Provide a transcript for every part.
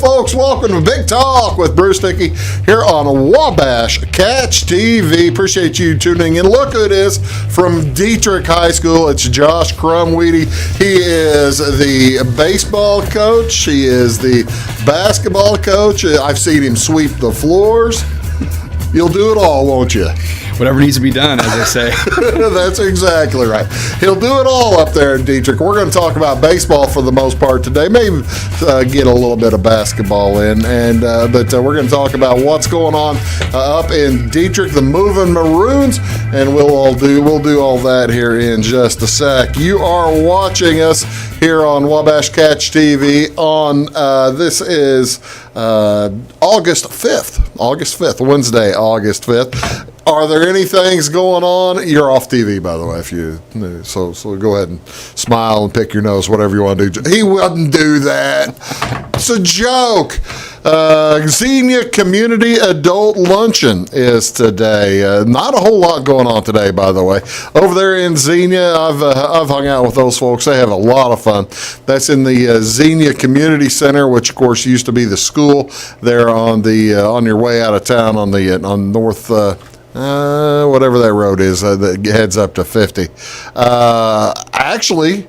folks. Welcome to Big Talk with Bruce Dickey here on Wabash Catch TV. Appreciate you tuning in. Look who it is from Dieterich High School. It's Josh Krumwiede. He is the baseball coach. He is the basketball coach. I've seen him sweep the floors. You'll do it all, won't you? Whatever needs to be done, as they say. That's exactly right. He'll do it all up there in Dieterich. We're going to talk about baseball for the most part today. Maybe get a little bit of basketball in, but we're going to talk about what's going on up in Dieterich, the Movin Maroons, and we'll do all that here in just a sec. You are watching us here on Wabash Catch TV on this is August 5th, Wednesday, August 5th. Are there any things going on? You're off TV, by the way. So go ahead and smile and pick your nose, whatever you want to do. He wouldn't do that. It's a joke. Xenia Community Adult Luncheon is today. Not a whole lot going on today, by the way. Over there in Xenia, I've hung out with those folks. They have a lot of fun. That's in the Xenia Community Center, which of course used to be the school there on your way out of town on North. Whatever that road is that heads up to 50. Actually,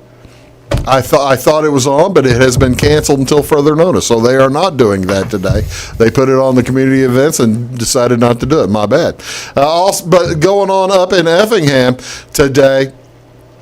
I thought it was on, but it has been canceled until further notice. So they are not doing that today. They put it on the community events and decided not to do it. My bad. But going on up in Effingham today,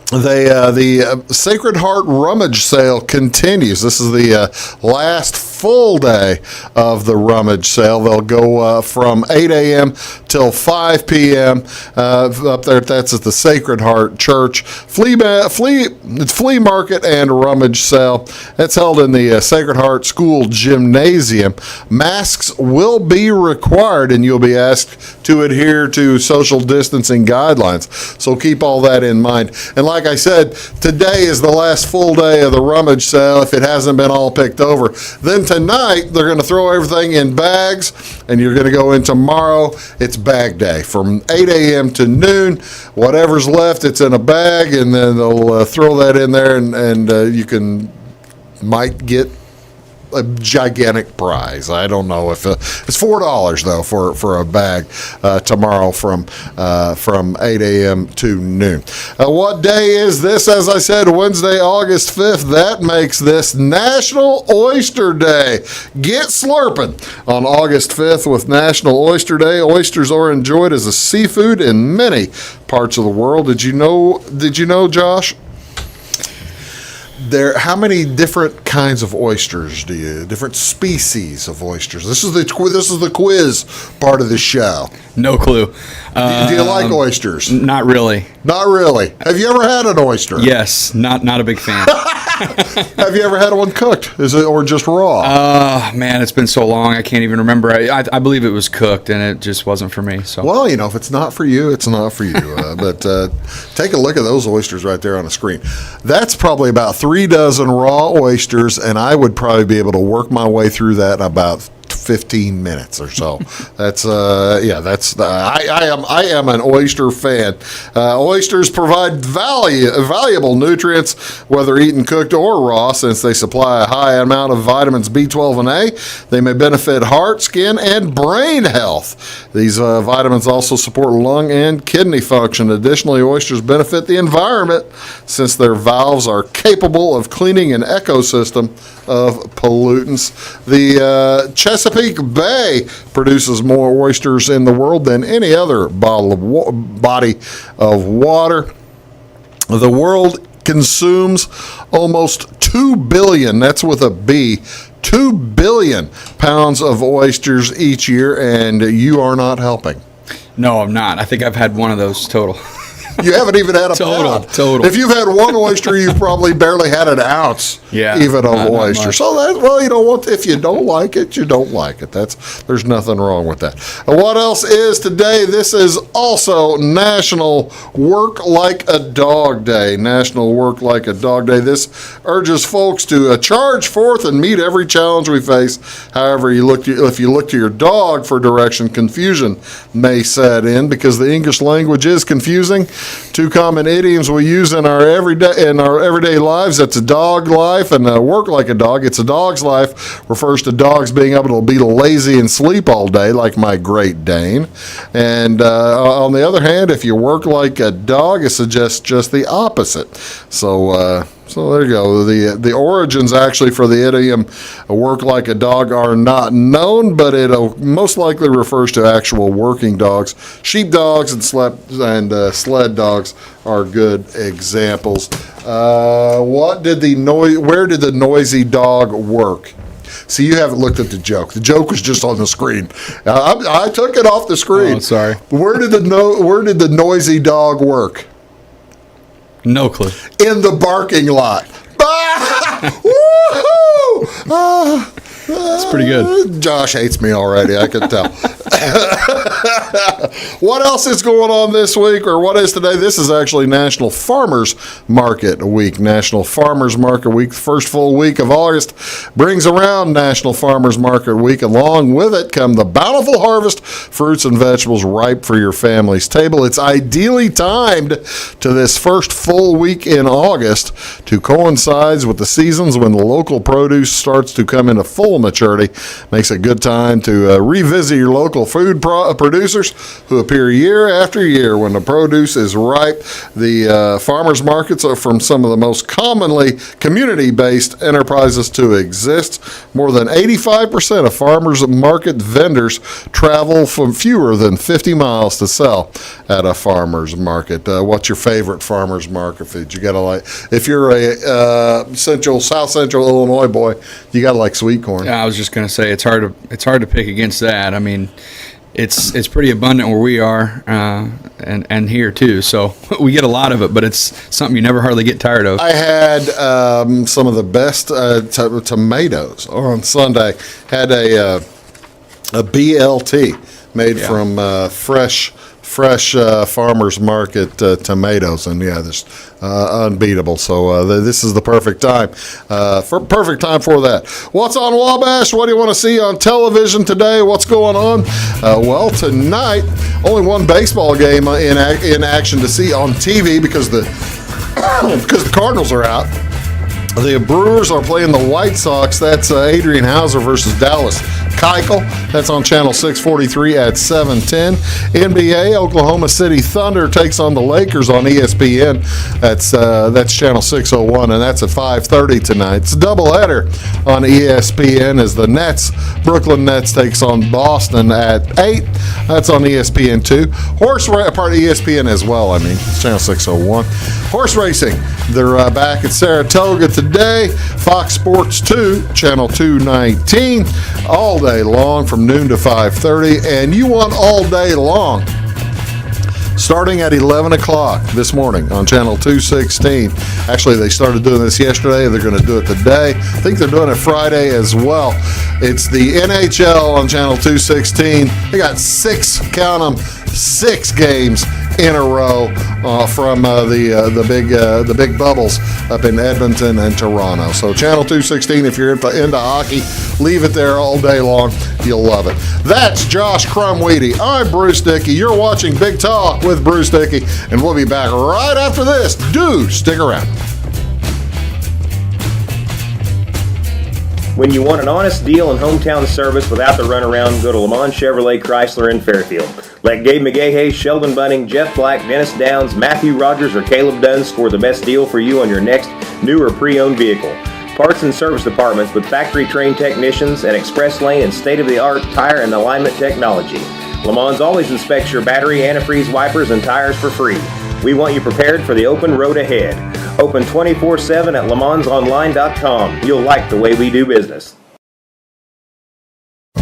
the Sacred Heart Rummage Sale continues. This is the last full day of the rummage sale. They'll go from 8 a.m. till 5 p.m. Up there. That's at the Sacred Heart Church. It's flea market and rummage sale. It's held in the Sacred Heart School Gymnasium. Masks will be required, and you'll be asked to adhere to social distancing guidelines. So keep all that in mind. And like I said, today is the last full day of the rummage sale if it hasn't been all picked over. Then tonight, they're going to throw everything in bags, and you're going to go in tomorrow. It's bag day from 8 a.m. to noon. Whatever's left, it's in a bag, and then they'll throw that in there, and you might get a gigantic prize. I don't know if it's $4 though for a bag tomorrow from 8 a.m. to noon. What day is this? As I said, Wednesday, August 5th. That makes this National Oyster Day. Get slurping on August 5th with National Oyster Day. Oysters are enjoyed as a seafood in many parts of the world. Did you know, Josh? How many different kinds of oysters different species of oysters? This is the quiz part of the show. No clue. Do you like oysters? Not really. Not really. Have you ever had an oyster? Yes. Not a big fan. Have you ever had one cooked? Or just raw? Man, it's been so long I can't even remember. I believe it was cooked, and it just wasn't for me. So. Well, if it's not for you, it's not for you. But take a look at those oysters right there on the screen. That's probably about 3 dozen raw oysters, and I would probably be able to work my way through that in about 15 minutes or so. I am an oyster fan. Oysters provide valuable nutrients, whether eaten cooked or raw, since they supply a high amount of vitamins B12 and A. They may benefit heart, skin, and brain health. These vitamins also support lung and kidney function. Additionally, oysters benefit the environment since their valves are capable of cleaning an ecosystem of pollutants. The Chesapeake Bay produces more oysters in the world than any other body of water. The world consumes almost 2 billion, that's with a B, 2 billion pounds of oysters each year, and you are not helping. No, I'm not. I think I've had one of those total. You haven't even had a pound. Total. If you've had one oyster, you've probably barely had an ounce even of oyster. So if you don't like it, you don't like it. There's nothing wrong with that. What else is today? This is also National Work Like a Dog Day. National Work Like a Dog Day. This urges folks to charge forth and meet every challenge we face. However, if you look to your dog for direction, confusion may set in because the English language is confusing. Two common idioms we use in our everyday lives. That's a dog life and work like a dog. It's a dog's life refers to dogs being able to be lazy and sleep all day, like my Great Dane. And on the other hand, if you work like a dog, it suggests just the opposite. So there you go. The origins actually for the idiom "work like a dog" are not known, but it most likely refers to actual working dogs. Sheep dogs and sled dogs are good examples. Where did the noisy dog work? See, you haven't looked at the joke. The joke was just on the screen. I took it off the screen. Oh, sorry. Where did the noisy dog work? No clue. In the barking lot. Woohoo! That's pretty good. Josh hates me already, I can tell. What else is going on this week, or what is today? This is actually National Farmers Market Week. National Farmers Market Week, first full week of August, brings around National Farmers Market Week. Along with it come the bountiful harvest, fruits and vegetables ripe for your family's table. It's ideally timed to this first full week in August to coincides with the seasons when the local produce starts to come into full maturity. Makes a good time to revisit your local food producers who appear year after year when the produce is ripe. The farmers markets are from some of the most commonly community-based enterprises to exist. More than 85% of farmers market vendors travel from fewer than 50 miles to sell at a farmers market. What's your favorite farmers market food? You gotta if you're a South Central Illinois boy, you gotta like sweet corn. Yeah, I was just going to say it's hard to pick against that. I mean, it's pretty abundant where we are and here too. So we get a lot of it, but it's something you never hardly get tired of. I had some of the best tomatoes on Sunday. Had a BLT made from fresh farmers market tomatoes, and this unbeatable. So this is the perfect time for that. What's on Wabash? What do you want to see on television today? What's going on? Well, tonight only one baseball game in action to see on TV because the Cardinals are out. The Brewers are playing the White Sox. That's Adrian Hauser versus Dallas Keuchel. That's on Channel 643 at 7:10. NBA, Oklahoma City Thunder takes on the Lakers on ESPN. That's Channel 601, and that's at 5:30 tonight. It's a doubleheader on ESPN as the Brooklyn Nets takes on Boston at 8. That's on ESPN2. Part of ESPN as well, it's Channel 601. Horse racing, they're back at Saratoga today. Fox Sports 2, Channel 219, all day long from noon to 5:30. And you want all day long, starting at 11 o'clock this morning on Channel 216. Actually, they started doing this yesterday. They're going to do it today. I think they're doing it Friday as well. It's the NHL on Channel 216. They got six games in a row from the big bubbles up in Edmonton and Toronto. So Channel 216, if you're into hockey, leave it there all day long. You'll love it. That's Josh Krumwiede. I'm Bruce Dickey. You're watching Big Talk with Bruce Dickey, and we'll be back right after this. Do stick around. When you want an honest deal and hometown service without the runaround, go to Lamont Chevrolet Chrysler in Fairfield. Let Gabe McGahey, Sheldon Bunning, Jeff Black, Dennis Downs, Matthew Rogers, or Caleb Dunn score the best deal for you on your next new or pre-owned vehicle. Parts and service departments with factory-trained technicians and express lane and state-of-the-art tire and alignment technology. Lamont always inspects your battery, antifreeze, wipers, and tires for free. We want you prepared for the open road ahead. Open 24/7 at LeMansOnline.com. You'll like the way we do business.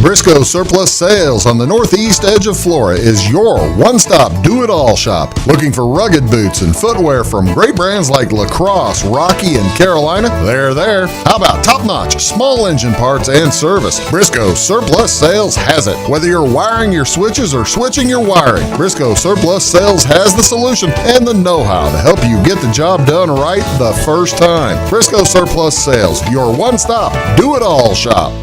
Briscoe Surplus Sales on the northeast edge of Flora is your one-stop do-it-all shop. Looking for rugged boots and footwear from great brands like Lacrosse, Rocky, and Carolina? They're there. How about top-notch small engine parts and service? Briscoe Surplus Sales has it. Whether you're wiring your switches or switching your wiring, Briscoe Surplus Sales has the solution and the know-how to help you get the job done right the first time. Briscoe Surplus Sales, your one-stop do-it-all shop.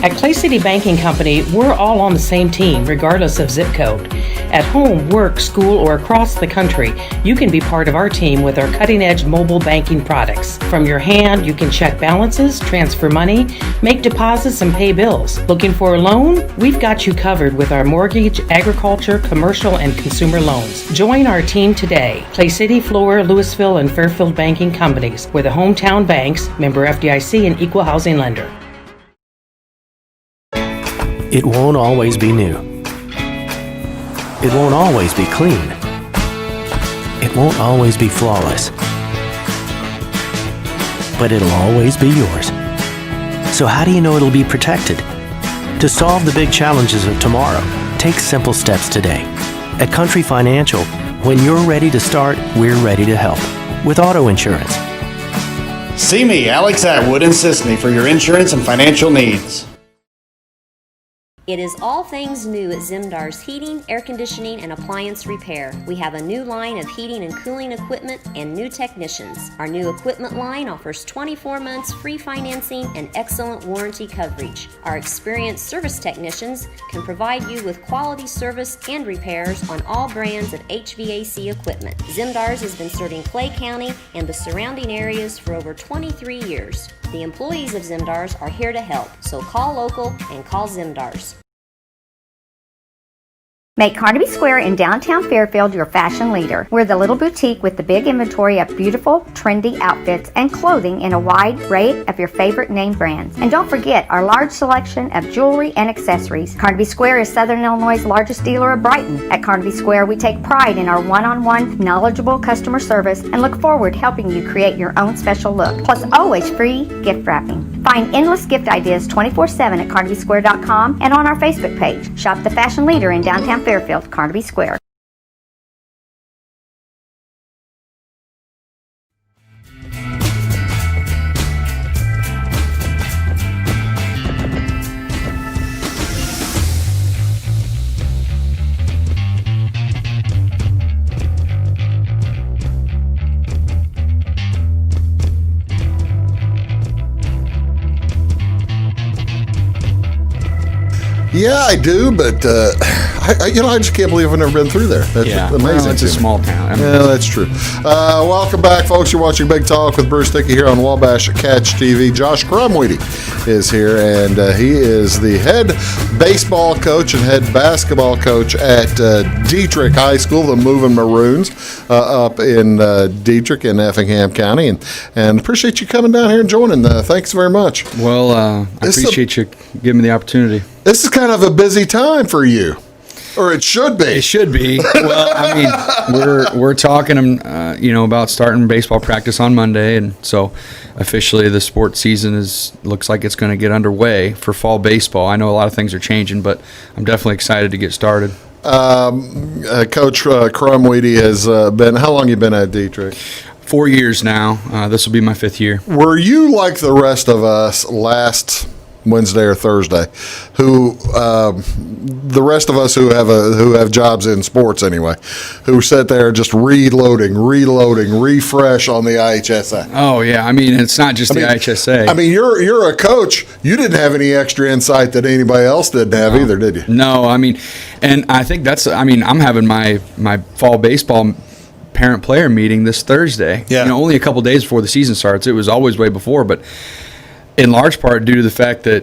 At Clay City Banking Company, we're all on the same team, regardless of zip code. At home, work, school, or across the country, you can be part of our team with our cutting-edge mobile banking products. From your hand, you can check balances, transfer money, make deposits, and pay bills. Looking for a loan? We've got you covered with our mortgage, agriculture, commercial, and consumer loans. Join our team today. Clay City, Flora, Louisville, and Fairfield Banking Companies. We're the hometown banks, member FDIC, and equal housing lender. It won't always be new. It won't always be clean. It won't always be flawless. But it'll always be yours. So how do you know it'll be protected? To solve the big challenges of tomorrow, take simple steps today. At Country Financial, when you're ready to start, we're ready to help. With auto insurance. See me, Alex Atwood in Sisney, for your insurance and financial needs. It is all things new at Zimdar's Heating, Air Conditioning, and Appliance Repair. We have a new line of heating and cooling equipment and new technicians. Our new equipment line offers 24 months free financing and excellent warranty coverage. Our experienced service technicians can provide you with quality service and repairs on all brands of HVAC equipment. Zimdar's has been serving Clay County and the surrounding areas for over 23 years. The employees of Zimdar's are here to help, so call local and call Zimdar's. Make Carnaby Square in downtown Fairfield your fashion leader. We're the little boutique with the big inventory of beautiful, trendy outfits and clothing in a wide array of your favorite name brands. And don't forget our large selection of jewelry and accessories. Carnaby Square is Southern Illinois' largest dealer of Brighton. At Carnaby Square, we take pride in our one-on-one, knowledgeable customer service and look forward to helping you create your own special look. Plus, always free gift wrapping. Find endless gift ideas 24/7 at CarnabySquare.com and on our Facebook page. Shop the fashion leader in downtown Fairfield, Carnaby Square. Yeah, I do, but I just can't believe I've never been through there. That's amazing. Well, it's a small town. I mean, yeah, that's true. Welcome back, folks. You're watching Big Talk with Bruce Dickey here on Wabash Catch TV. Josh Krumwiede is here, and he is the head baseball coach and head basketball coach at Dieterich High School, the Movin Maroons, up in Dieterich in Effingham County. And appreciate you coming down here and joining. Thanks very much. Well, I appreciate you giving me the opportunity. This is kind of a busy time for you, or it should be. It should be. Well, I mean, we're talking, about starting baseball practice on Monday, and so officially the sports season looks like it's going to get underway for fall baseball. I know a lot of things are changing, but I'm definitely excited to get started. Coach Krumwiede has been. How long you been at Dieterich? 4 years now. This will be my 5th year. Were you like the rest of us last Wednesday or Thursday, who the rest of us who have jobs in sports anyway, who sit there just reloading, refresh on the IHSA? Oh yeah, I mean it's not just the IHSA. I mean you're a coach. You didn't have any extra insight that anybody else didn't have either, did you? No, I mean, and I think I'm having my fall baseball parent-player meeting this Thursday. Yeah. Only a couple days before the season starts. It was always way before, but in large part due to the fact that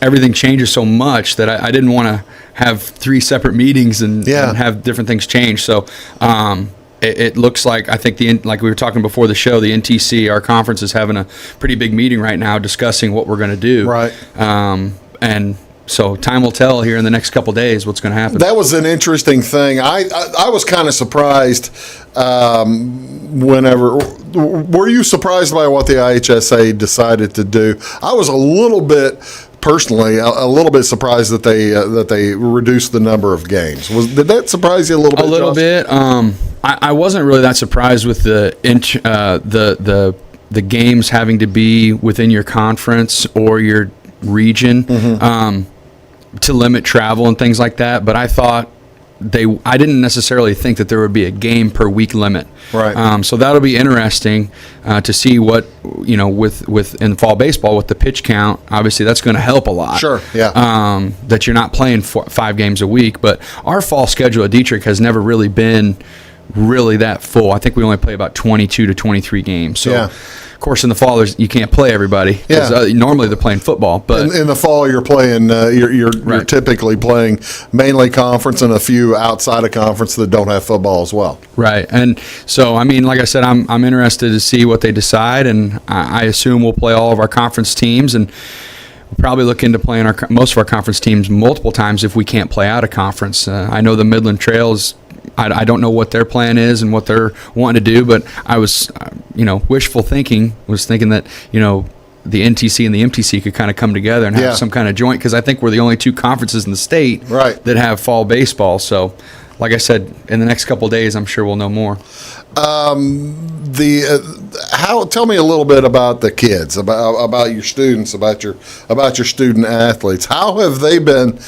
everything changes so much that I didn't want to have 3 separate meetings and have different things change. So it looks like, I think like we were talking before the show, the NTC, our conference, is having a pretty big meeting right now discussing what we're going to do. Right. And so time will tell here in the next couple of days what's going to happen. That was an interesting thing. I was kind of surprised were you surprised by what the IHSA decided to do? I was a little bit, personally, a little bit surprised that they reduced the number of games. Did that surprise you a little bit? A little Josh? bit. I wasn't really that surprised with the games having to be within your conference or your region to limit travel and things like that. But I thought I didn't necessarily think that there would be a game per week limit. Right. So that'll be interesting to see what, with in fall baseball with the pitch count. Obviously, that's going to help a lot. Sure. Yeah. That you're not playing 5 games a week, but our fall schedule at Dieterich has never really been really that full. I think we only play about 22 to 23 games. So, of course, in the fall, you can't play everybody. Normally they're playing football, but in the fall you're playing. You're typically playing mainly conference and a few outside of conference that don't have football as well. Right, and so I mean, like I said, I'm interested to see what they decide, and I assume we'll play all of our conference teams, and we'll probably look into playing most of our conference teams multiple times if we can't play out of conference. I know the Midland Trails. I don't know what their plan is and what they're wanting to do, but I was, wishful thinking, that, the NTC and the MTC could kind of come together and have some kind of joint, because I think we're the only 2 conferences in the state that have fall baseball. So, like I said, in the next couple of days, I'm sure we'll know more. Tell me a little bit about the kids, about your students, about your student athletes. How have they been?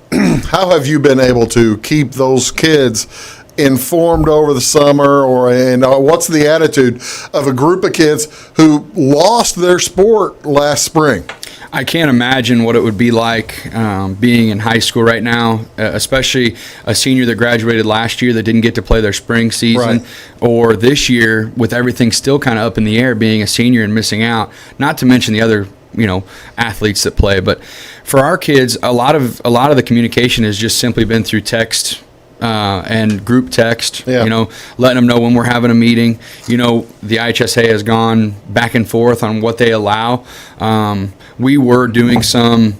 How have you been able to keep those kids informed over the summer, and what's the attitude of a group of kids who lost their sport last spring? I can't imagine what it would be like being in high school right now, especially a senior that graduated last year that didn't get to play their spring season, or this year with everything still kind of up in the air, being a senior and missing out, not to mention the other athletes that play. But for our kids, a lot of the communication has just simply been through text and group text, letting them know when we're having a meeting. The IHSA has gone back and forth on what they allow. We were doing some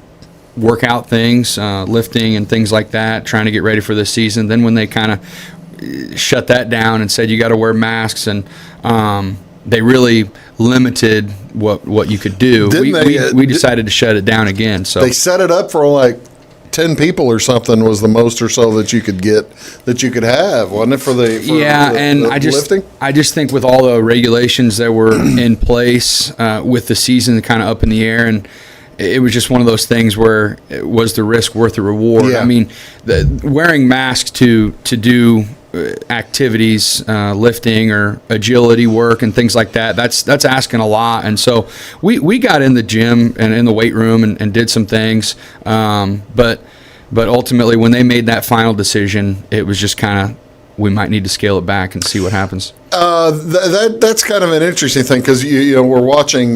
workout things, lifting and things like that, trying to get ready for the season. Then when they kind of shut that down and said you got to wear masks, and they really limited what you could do. We decided to shut it down again. So they set it up for like 10 people or something was the most or so that you could have, wasn't it, for lifting? I just think with all the regulations that were in place, with the season kind of up in the air, and it was just one of those things where it was the risk worth the reward. I mean, wearing masks to do activities, lifting or agility work and things like that, that's asking a lot. And so we got in the gym and in the weight room and did some things, but ultimately when they made that final decision, it was just kind of, we might need to scale it back and see what happens. That's kind of an interesting thing, because we're watching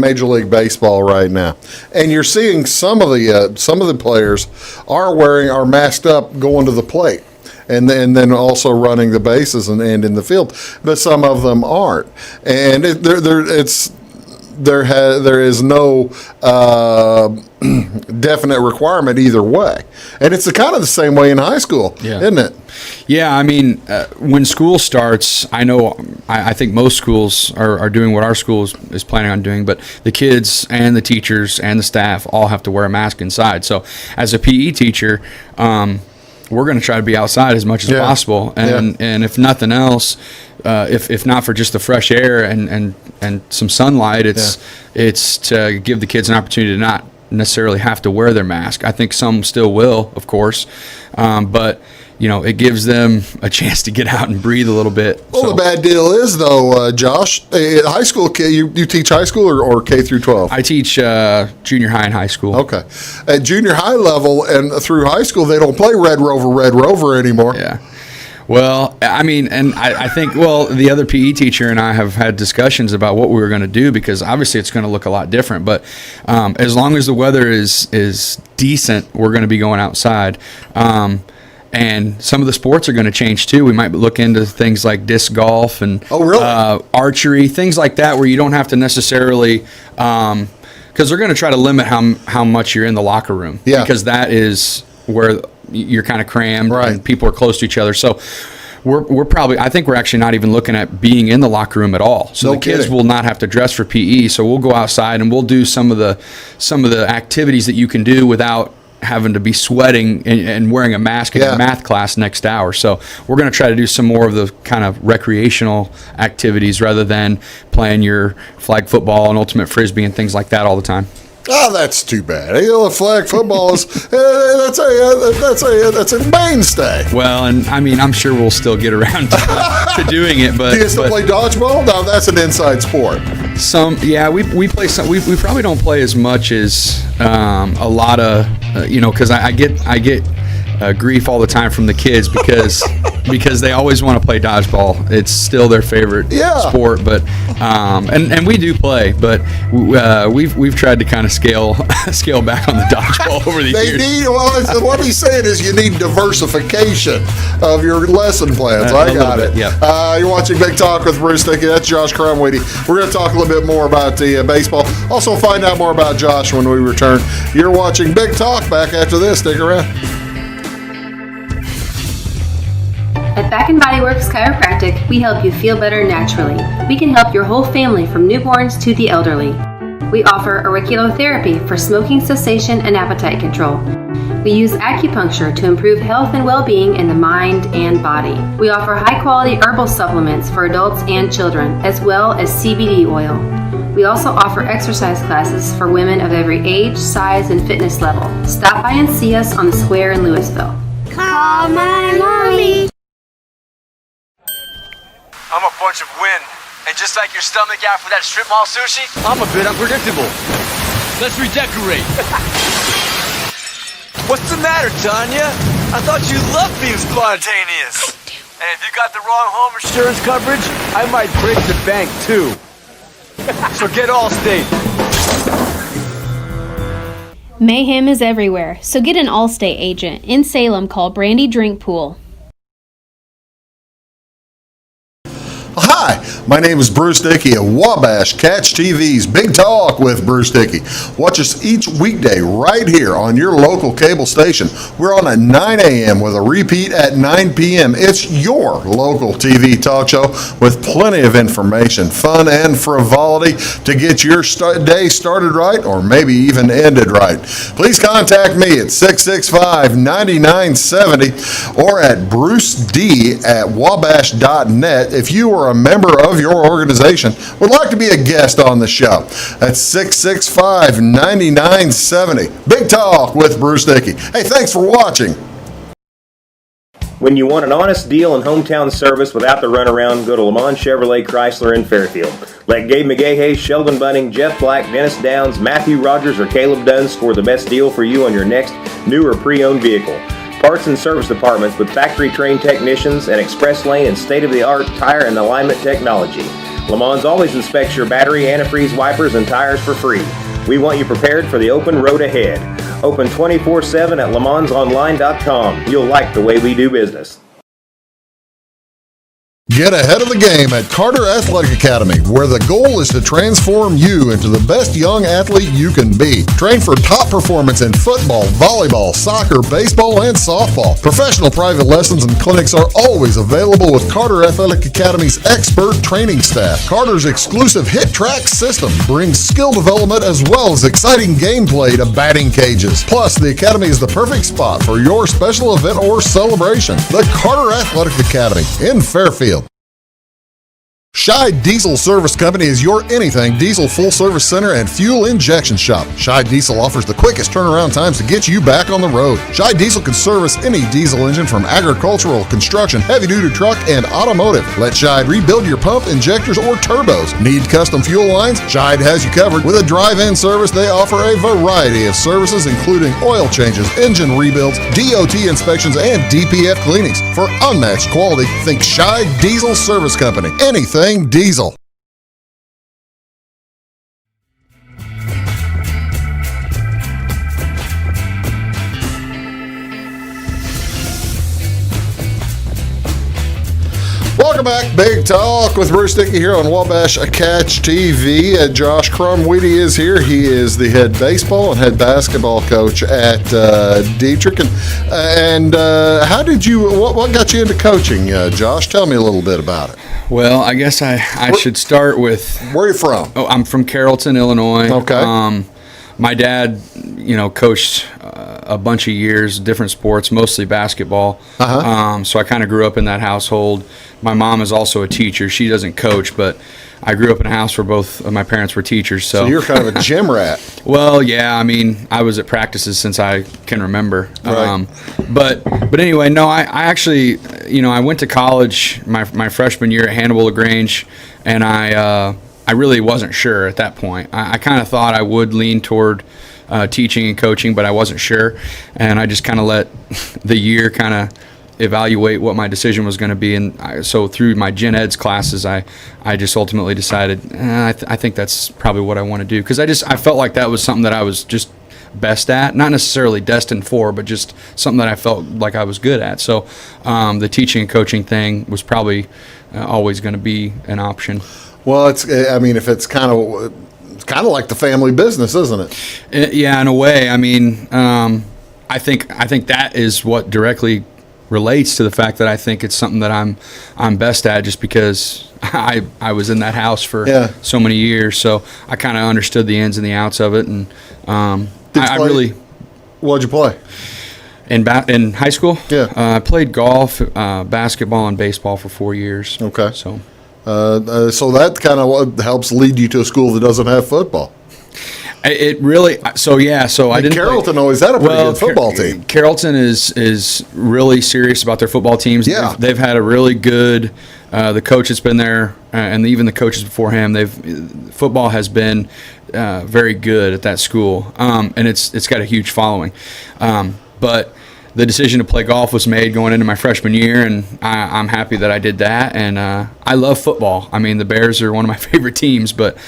Major League Baseball right now, and you're seeing some of the players are masked up going to the plate, and then also running the bases and in the field, but some of them aren't, and there is no definite requirement either way, and it's kind of the same way in high school, isn't it? Yeah, I mean, when school starts, I think most schools are doing what our school is planning on doing, but the kids and the teachers and the staff all have to wear a mask inside. So as a PE teacher, we're going to try to be outside as much as possible, and if nothing else, if not for just the fresh air and some sunlight, it's to give the kids an opportunity to not necessarily have to wear their mask. I think some still will, of course, but it gives them a chance to get out and breathe a little bit. Well, the bad deal is, though, Josh, high school, you teach high school or K through 12? I teach junior high and high school. Okay. At junior high level and through high school, they don't play Red Rover anymore. Yeah. Well, I mean, and I think, the other PE teacher and I have had discussions about what we were going to do, because obviously it's going to look a lot different. But as long as the weather is decent, we're going to be going outside. And some of the sports are going to change too. We might look into things like disc golf and archery, things like that, where you don't have to necessarily, because they're going to try to limit how much you're in the locker room, because that is where you're kind of crammed and people are close to each other. So we're probably, I think we're actually not even looking at being in the locker room at all. So the kids will not have to dress for PE. So we'll go outside and we'll do some of the activities that you can do without having to be sweating and wearing a mask in a math class next hour. So we're going to try to do some more of the kind of recreational activities rather than playing your flag football and ultimate frisbee and things like that all the time. Oh, that's too bad. Flag football is that's a mainstay. Well, and I mean, I'm sure we'll still get around to doing it. But Do you still play dodgeball? No, that's an inside sport. We play some. We probably don't play as much as a lot of because I get grief all the time from the kids because they always want to play dodgeball. It's still their favorite sport, but and we do play, but we've tried to kind of scale back on the dodgeball over the years. What he's saying is you need diversification of your lesson plans. I got it. Yeah. You're watching Big Talk with Bruce Dickey. That's Josh Krumwiede. We're going to talk a little bit more about the baseball. Also find out more about Josh when we return. You're watching Big Talk. Back after this. Stick around. At Back & Body Works Chiropractic, we help you feel better naturally. We can help your whole family from newborns to the elderly. We offer auriculotherapy for smoking cessation and appetite control. We use acupuncture to improve health and well-being in the mind and body. We offer high-quality herbal supplements for adults and children, as well as CBD oil. We also offer exercise classes for women of every age, size, and fitness level. Stop by and see us on the square in Louisville. Call my mommy. I'm a bunch of wind, and just like your stomach after that strip mall sushi, I'm a bit unpredictable. Let's redecorate. What's the matter, Tanya? I thought you loved being spontaneous. And if you got the wrong home insurance coverage, I might break the bank too. So get Allstate. Mayhem is everywhere, so get an Allstate agent. In Salem, call Brandy Drink Pool. Hi, my name is Bruce Dickey of Wabash Catch TV's Big Talk with Bruce Dickey. Watch us each weekday right here on your local cable station. We're on at 9 a.m. with a repeat at 9 p.m. It's your local TV talk show with plenty of information, fun, and frivolity to get your day started right or maybe even ended right. Please contact me at 665-9970 or at bruced@wabash.net if you are a member of your organization would like to be a guest on the show. That's 665-9970. Big Talk with Bruce Dickey. Hey, thanks for watching. When you want an honest deal and hometown service without the runaround, go to Lamont Chevrolet Chrysler in Fairfield. Let Gabe McGahey, Sheldon Bunning, Jeff Black, Dennis Downs, Matthew Rogers, or Caleb Dunn score the best deal for you on your next new or pre-owned vehicle. Parts and service departments with factory-trained technicians and express lane and state-of-the-art tire and alignment technology. Lamont always inspects your battery, antifreeze, wipers, and tires for free. We want you prepared for the open road ahead. Open 24/7 at LaMonsOnline.com. You'll like the way we do business. Get ahead of the game at Carter Athletic Academy, where the goal is to transform you into the best young athlete you can be. Train for top performance in football, volleyball, soccer, baseball, and softball. Professional private lessons and clinics are always available with Carter Athletic Academy's expert training staff. Carter's exclusive Hit Track system brings skill development as well as exciting gameplay to batting cages. Plus, the Academy is the perfect spot for your special event or celebration. The Carter Athletic Academy in Fairfield. Scheid Diesel Service Company is your anything diesel full service center and fuel injection shop. Scheid Diesel offers the quickest turnaround times to get you back on the road. Scheid Diesel can service any diesel engine from agricultural, construction, heavy-duty truck, and automotive. Let Scheid rebuild your pump, injectors, or turbos. Need custom fuel lines? Scheid has you covered. With a drive-in service, they offer a variety of services including oil changes, engine rebuilds, DOT inspections, and DPF cleanings. For unmatched quality, think Scheid Diesel Service Company. Anything diesel. Welcome back, Big Talk with Bruce Dickey here on Wabash Catch TV. Josh Krumwiede is here. He is the head baseball and head basketball coach at Dieterich. And how did you? What got you into coaching, Josh? Tell me a little bit about it. Well, I guess I should start with... Where are you from? I'm from Carrollton, Illinois. Okay. My dad, coached a bunch of years, different sports, mostly basketball. So I kind of grew up in that household. My mom is also a teacher. She doesn't coach, but I grew up in a house where both of my parents were teachers. So you're kind of a gym rat. Well, yeah. I mean, I was at practices since I can remember. Right. But anyway, no. I actually, I went to college my freshman year at Hannibal LaGrange, and I really wasn't sure at that point. I kind of thought I would lean toward teaching and coaching, but I wasn't sure, and I just kind of let the year kind of evaluate what my decision was going to be. And so through my gen eds classes, I just ultimately decided I think that's probably what I want to do, because I felt like that was something that I was just best at, not necessarily destined for, but just something that I felt like I was good at. So the teaching and coaching thing was probably always going to be an option. Well, if it's kind of like the family business, isn't it? Yeah, in a way. I mean, I think that is what directly relates to the fact that I think it's something that I'm best at, just because I was in that house for so many years. So I kind of understood the ins and the outs of it, and What'd you play? In high school? Yeah. I played golf, basketball, and baseball for 4 years. Okay. So that kind of helps lead you to a school that doesn't have football. It really, so I didn't. Carrollton always had a pretty good football team. Carrollton is really serious about their football teams. Yeah. They've had a really good. The coach that's been there, and even the coaches before him, football has been very good at that school, and it's got a huge following. But the decision to play golf was made going into my freshman year, and I'm happy that I did that. And I love football. I mean, the Bears are one of my favorite teams, but.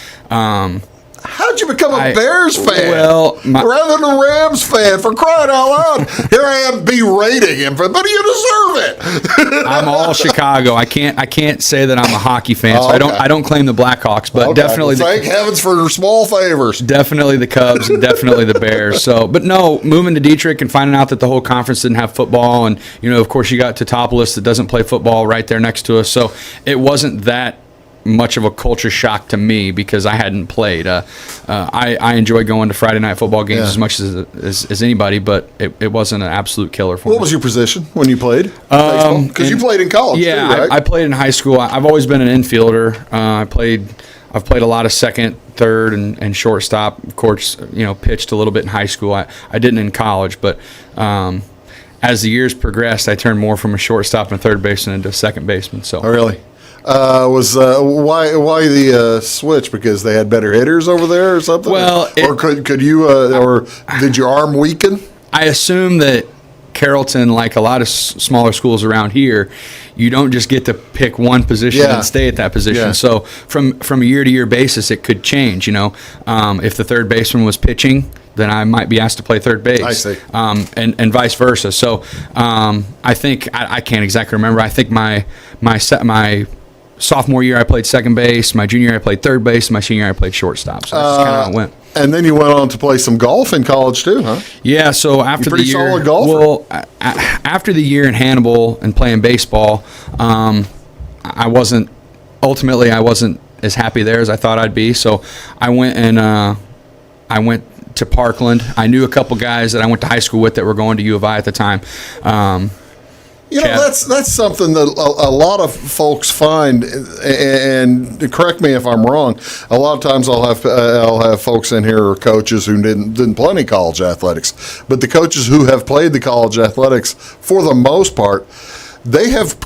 How'd you become a Bears fan? Well, rather than a Rams fan, for crying out loud. Here I am berating him, but you deserve it. I'm all Chicago. I can't say that I'm a hockey fan, so okay. I don't claim the Blackhawks, but definitely. Well, thank heavens for small favors. Definitely the Cubs and definitely the Bears. So, but no, moving to Dieterich and finding out that the whole conference didn't have football, and of course you got Teutopolis that doesn't play football right there next to us, so it wasn't that much of a culture shock to me, because I hadn't played. I enjoy going to Friday night football games as much as anybody, but it wasn't an absolute killer for me. What was your position when you played? Because you played in college, yeah, too, right? I played in high school. I've always been an infielder. I've played a lot of second, third, and shortstop. Of course, pitched a little bit in high school. I didn't in college, but as the years progressed, I turned more from a shortstop and third baseman into a second baseman. So. Oh, really? Why the switch? Because they had better hitters over there or something? Well, or could you or did your arm weaken? I assume that Carrollton, like a lot of smaller schools around here, you don't just get to pick one position and stay at that position. Yeah. So from a year-to-year basis, it could change. If the third baseman was pitching, then I might be asked to play third base. I see. And vice versa. So I think I can't exactly remember. I think my sophomore year I played second base. My junior year I played third base. My senior year I played shortstop. So that's kind of how it went. And then you went on to play some golf in college too, huh? Yeah. So after the year, solid golfer. well, after the year in Hannibal and playing baseball, I wasn't as happy there as I thought I'd be. So I went to Parkland. I knew a couple guys that I went to high school with that were going to U of I at the time. That's something that a lot of folks find, and correct me if I'm wrong. A lot of times I'll have folks in here or coaches who didn't play any college athletics, but the coaches who have played the college athletics, for the most part, they have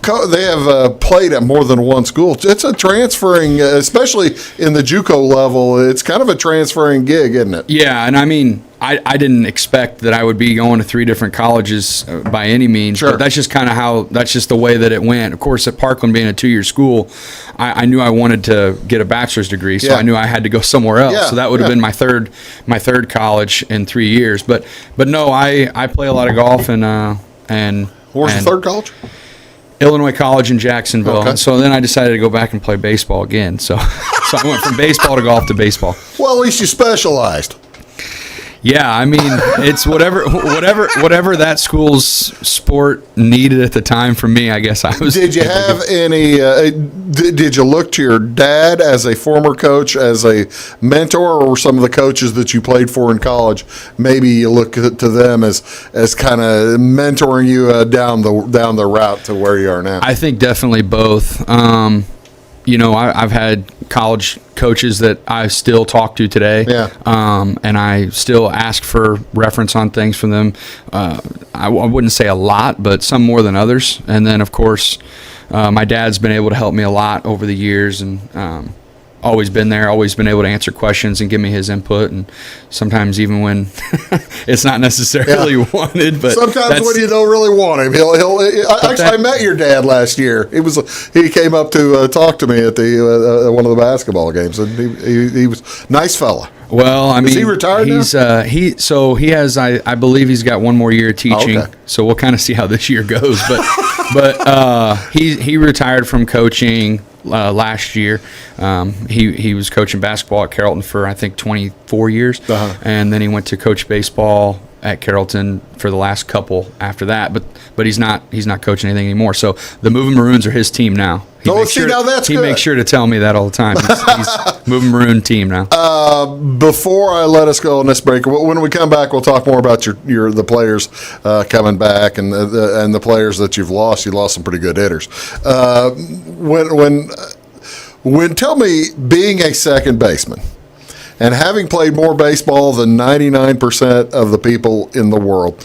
played at more than one school. It's a transferring, especially in the JUCO level. It's kind of a transferring gig, isn't it? Yeah, and I mean, I didn't expect that I would be going to 3 different colleges by any means. Sure. But that's just kind of that's just the way that it went. Of course, at Parkland being a 2-year school, I knew I wanted to get a bachelor's degree, so I knew I had to go somewhere else. Yeah, so that would have been my third college in 3 years. But no, I play a lot of golf and Where's the third college? Illinois College in Jacksonville. Okay. And so then I decided to go back and play baseball again. So I went from baseball to golf to baseball. Well, at least you specialized. Yeah, I mean, it's whatever that school's sport needed at the time. For me, I guess I was. Did you have any? Did you look to your dad as a former coach, as a mentor, or some of the coaches that you played for in college? Maybe you look to them as kind of mentoring you down the route to where you are now. I think definitely both. I've had college coaches that I still talk to today. Yeah. And I still ask for reference on things from them. I wouldn't say a lot, but some more than others. And then, of course, my dad's been able to help me a lot over the years, and always been there, always been able to answer questions and give me his input, and sometimes even when it's not necessarily wanted. But sometimes when you don't really want him, I met your dad last year. He came up to talk to me at the one of the basketball games, and he was a nice fella. Well, I mean, is he retired now? He has. I believe he's got one more year teaching. Okay. So we'll kind of see how this year goes. But he retired from coaching last year. He was coaching basketball at Carrollton for I think 24 years, and then he went to coach baseball at Carrollton for the last couple after that. But he's not coaching anything anymore. So the Movin Maroons are his team now. He makes sure to tell me that all the time. He's Movin Maroon team now. Before I let us go on this break, when we come back, we'll talk more about the players coming back and the players that you've lost. You lost some pretty good hitters. When tell me, being a second baseman and having played more baseball than 99% of the people in the world,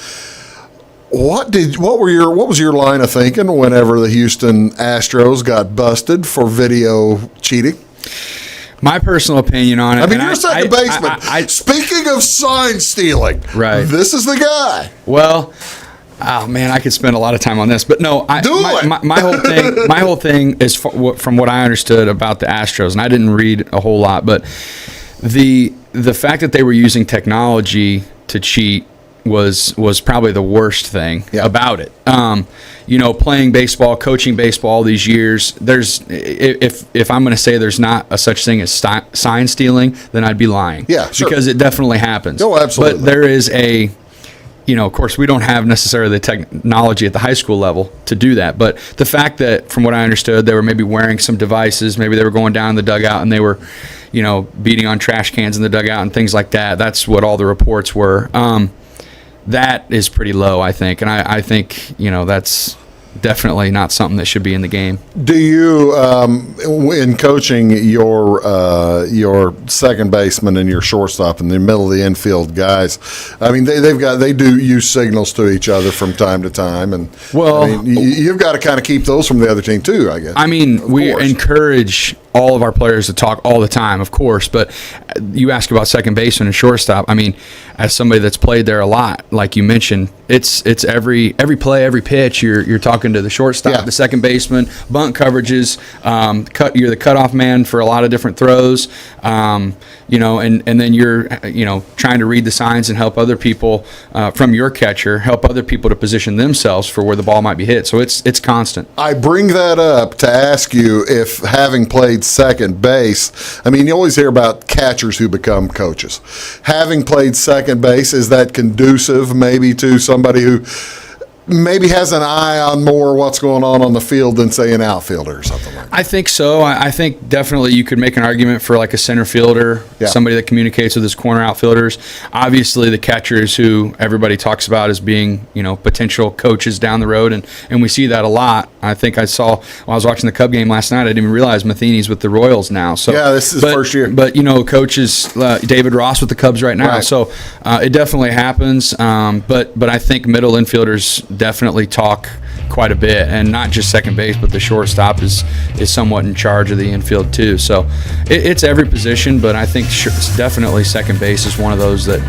what was your line of thinking whenever the Houston Astros got busted for video cheating? My personal opinion on it. I mean, you're a second baseman. Speaking of sign stealing, right? This is the guy. Well, oh man, I could spend a lot of time on this, but no. My whole thing is from what I understood about the Astros, and I didn't read a whole lot, but the fact that they were using technology to cheat was probably the worst thing about it. Playing baseball, coaching baseball all these years, if I'm going to say there's not a such thing as sign stealing, then I'd be lying. Yeah, sure. Because it definitely happens. Oh, absolutely. But there is of course, we don't have necessarily the technology at the high school level to do that. But the fact that, from what I understood, they were maybe wearing some devices, maybe they were going down in the dugout and they were, beating on trash cans in the dugout and things like that. That's what all the reports were. That is pretty low, I think. And I think, that's definitely not something that should be in the game. Do you, in coaching your second baseman and your shortstop in the middle of the infield guys, I mean, they do use signals to each other from time to time, and you've got to kind of keep those from the other team too, I guess. I mean, we encourage all of our players to talk all the time, of course, but you ask about second baseman and shortstop. I mean, as somebody that's played there a lot, like you mentioned, it's every play, every pitch, you're talking to the shortstop, the second baseman, bunt coverages, you're the cutoff man for a lot of different throws, and then you're trying to read the signs and help other people from your catcher, help other people to position themselves for where the ball might be hit. So it's constant. I bring that up to ask you if, having played second base, I mean, you always hear about catchers who become coaches. Having played second base, is that conducive maybe to somebody who maybe has an eye on more what's going on the field than, say, an outfielder or something like that? I think so. I think definitely you could make an argument for like a center fielder, somebody that communicates with his corner outfielders. Obviously, the catchers who everybody talks about as being, potential coaches down the road, and we see that a lot. I think I saw when I was watching the Cub game last night, I didn't even realize Matheny's with the Royals now. So this is his first year. But, coaches, David Ross with the Cubs right now. Right. So it definitely happens. But I think middle infielders definitely talk quite a bit, and not just second base, but the shortstop is somewhat in charge of the infield too. So it's every position, but I think definitely second base is one of those that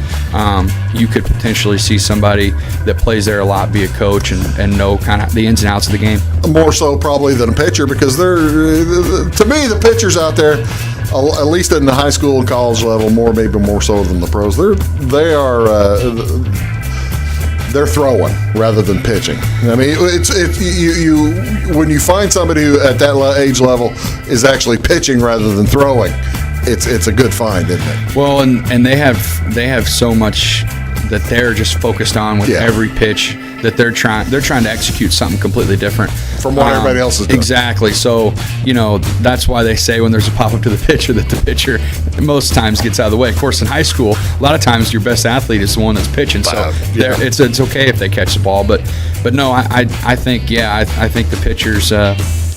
you could potentially see somebody that plays there a lot be a coach and know kind of the ins and outs of the game. More so probably than a pitcher, because to me, the pitchers out there, at least in the high school and college level, maybe more so than the pros, they're throwing rather than pitching. I mean, when you find somebody who at that age level is actually pitching rather than throwing, it's a good find, isn't it? Well, and they have so much that they're just focused on with every pitch that they're trying to execute something completely different from what everybody else is doing. Exactly. So, that's why they say when there's a pop up to the pitcher that the pitcher most times gets out of the way. Of course, in high school, a lot of times your best athlete is the one that's pitching. So it's okay if they catch the ball, but no, I think the pitchers.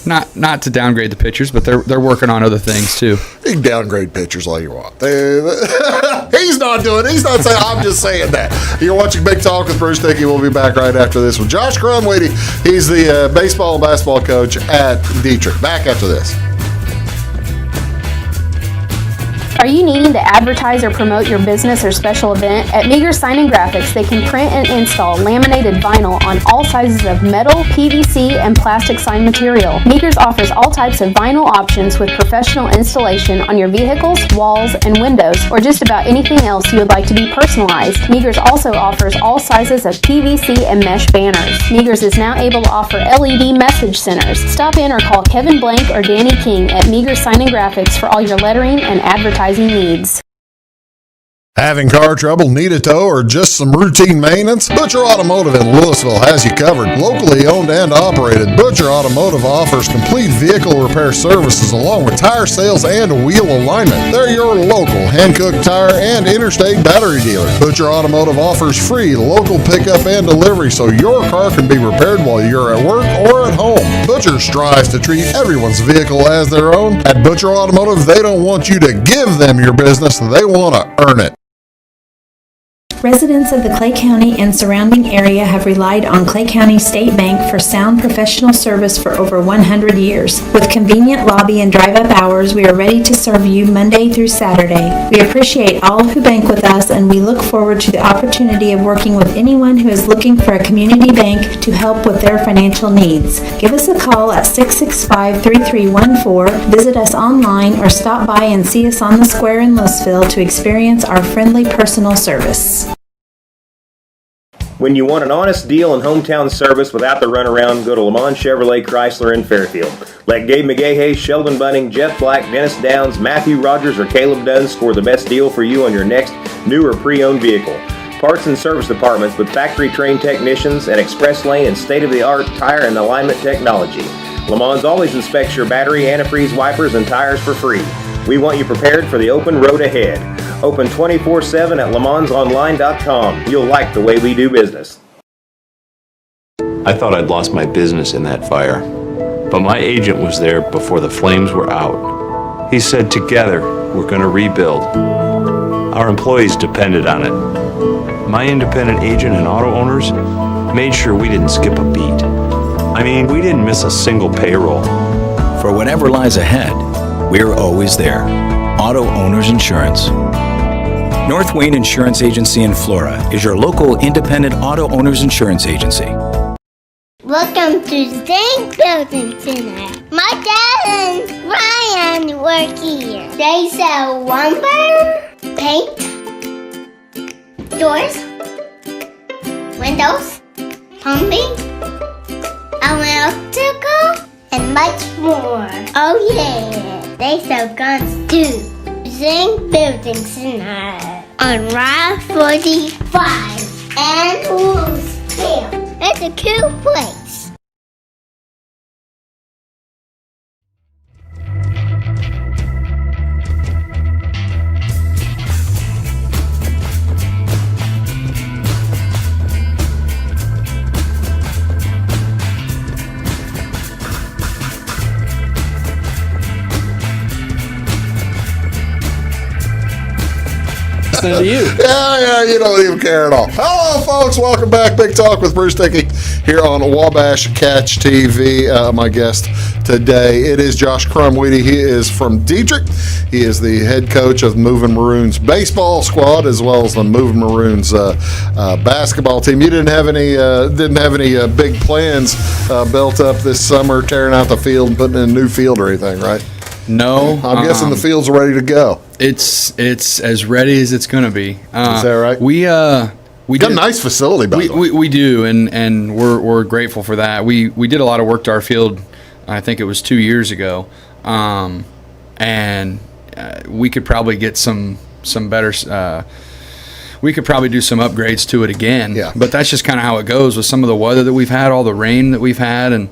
Not to downgrade the pitchers, but they're working on other things too. You can downgrade pitchers all you want. He's not doing it. He's not saying. I'm just saying that. You're watching Big Talk with Bruce Dickey. We'll be back right after this with Josh Krumwiede. He's the baseball and basketball coach at Dieterich. Back after this. Are you needing to advertise or promote your business or special event? At Meager Sign and Graphics, they can print and install laminated vinyl on all sizes of metal, PVC, and plastic sign material. Meagers offers all types of vinyl options with professional installation on your vehicles, walls, and windows, or just about anything else you would like to be personalized. Meagers also offers all sizes of PVC and mesh banners. Meagers is now able to offer LED message centers. Stop in or call Kevin Blank or Danny King at Meager Sign and Graphics for all your lettering and advertising needs. Having car trouble, need a tow, or just some routine maintenance? Butcher Automotive in Louisville has you covered. Locally owned and operated, Butcher Automotive offers complete vehicle repair services along with tire sales and wheel alignment. They're your local Hankook tire and interstate battery dealer. Butcher Automotive offers free local pickup and delivery so your car can be repaired while you're at work or at home. Butcher strives to treat everyone's vehicle as their own. At Butcher Automotive, they don't want you to give them your business, they want to earn it. Residents of the Clay County and surrounding area have relied on Clay County State Bank for sound professional service for over 100 years. With convenient lobby and drive-up hours, we are ready to serve you Monday through Saturday. We appreciate all who bank with us, and we look forward to the opportunity of working with anyone who is looking for a community bank to help with their financial needs. Give us a call at 665-3314, visit us online, or stop by and see us on the square in Louisville to experience our friendly personal service. When you want an honest deal and hometown service without the runaround, go to Lamont Chevrolet Chrysler in Fairfield. Let Gabe McGahey, Sheldon Bunning, Jeff Black, Dennis Downs, Matthew Rogers, or Caleb Dunn score the best deal for you on your next new or pre-owned vehicle. Parts and service departments with factory-trained technicians and express lane and state-of-the-art tire and alignment technology. Lamont always inspects your battery, antifreeze, wipers, and tires for free. We want you prepared for the open road ahead. Open 24/7 at LeMansOnline.com. You'll like the way we do business. I thought I'd lost my business in that fire, but my agent was there before the flames were out. He said, together, we're going to rebuild. Our employees depended on it. My independent agent and auto owners made sure we didn't skip a beat. I mean, we didn't miss a single payroll. For whatever lies ahead, we're always there. Auto Owners Insurance. North Wayne Insurance Agency in Flora is your local independent auto owners insurance agency. Welcome to Zinc Building Center. My dad and Ryan work here. They sell lumber, paint, doors, windows, plumbing, electrical, and much more. Oh yeah, they sell guns too. Zinc Building Center on Route 45 and Louisville. It's a cool place. To you. Yeah, you don't even care at all. Hello, folks. Welcome back. Big Talk with Bruce Dickey here on Wabash Catch TV. My guest today, it is Josh Krumwiede. He is from Dieterich. He is the head coach of Movin Maroons Baseball squad as well as the Movin Maroons basketball team. You didn't have any big plans built up this summer, tearing out the field and putting in a new field or anything, right? No, I'm guessing the field's ready to go. It's as ready as it's going to be. Is that right? We got a nice facility, by the way. We do, and we're grateful for that. We did a lot of work to our field. I think it was 2 years ago, and we could probably get some better. We could probably do some upgrades to it again. Yeah. But that's just kind of how it goes with some of the weather that we've had, all the rain that we've had, and